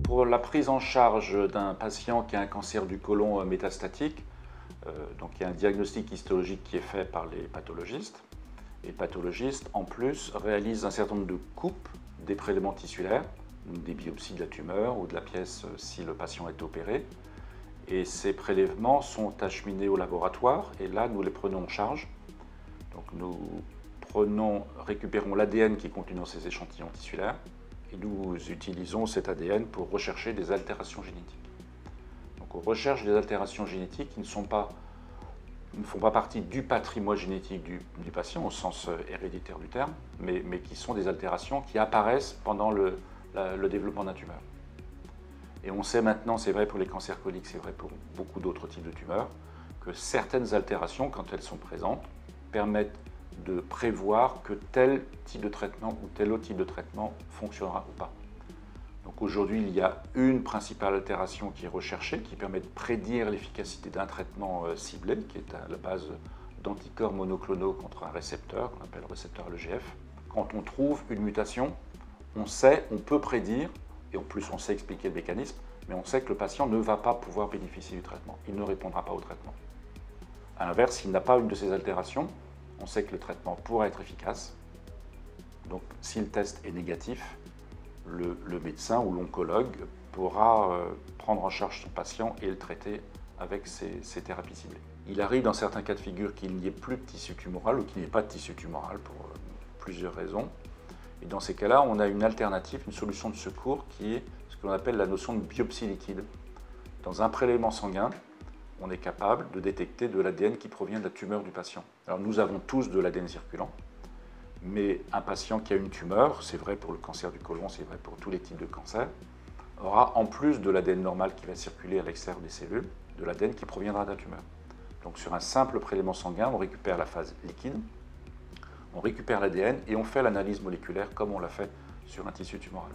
Pour la prise en charge d'un patient qui a un cancer du côlon métastatique, donc il y a un diagnostic histologique qui est fait par les pathologistes. Et les pathologistes, en plus, réalisent un certain nombre de coupes des prélèvements tissulaires, des biopsies de la tumeur ou de la pièce si le patient est opéré. Et ces prélèvements sont acheminés au laboratoire et là, nous les prenons en charge. Donc nous récupérons l'ADN qui est contenu dans ces échantillons tissulaires et nous utilisons cet ADN pour rechercher des altérations génétiques. Donc on recherche des altérations génétiques qui ne font pas partie du patrimoine génétique du patient au sens héréditaire du terme, mais qui sont des altérations qui apparaissent pendant le développement d'un tumeur. Et on sait maintenant, c'est vrai pour les cancers coliques, c'est vrai pour beaucoup d'autres types de tumeurs, que certaines altérations, quand elles sont présentes, permettent de prévoir que tel type de traitement ou tel autre type de traitement fonctionnera ou pas. Donc aujourd'hui, il y a une principale altération qui est recherchée, qui permet de prédire l'efficacité d'un traitement ciblé, qui est à la base d'anticorps monoclonaux contre un récepteur, qu'on appelle récepteur LGF. Quand on trouve une mutation, on peut prédire, et en plus on sait expliquer le mécanisme, mais on sait que le patient ne va pas pouvoir bénéficier du traitement, il ne répondra pas au traitement. A l'inverse, s'il n'a pas une de ces altérations, on sait que le traitement pourra être efficace. Donc si le test est négatif, le médecin ou l'oncologue pourra prendre en charge son patient et le traiter avec ces thérapies ciblées. Il arrive dans certains cas de figure qu'il n'y ait plus de tissu tumoral ou qu'il n'y ait pas de tissu tumoral pour plusieurs raisons. Et dans ces cas-là, on a une alternative, une solution de secours qui est ce que l'on appelle la notion de biopsie liquide. Dans un prélèvement sanguin, on est capable de détecter de l'ADN qui provient de la tumeur du patient. Alors nous avons tous de l'ADN circulant, mais un patient qui a une tumeur, c'est vrai pour le cancer du côlon, c'est vrai pour tous les types de cancers, aura en plus de l'ADN normal qui va circuler à l'extérieur des cellules, de l'ADN qui proviendra de la tumeur. Donc sur un simple prélèvement sanguin, on récupère la phase liquide, on récupère l'ADN et on fait l'analyse moléculaire comme on l'a fait sur un tissu tumoral.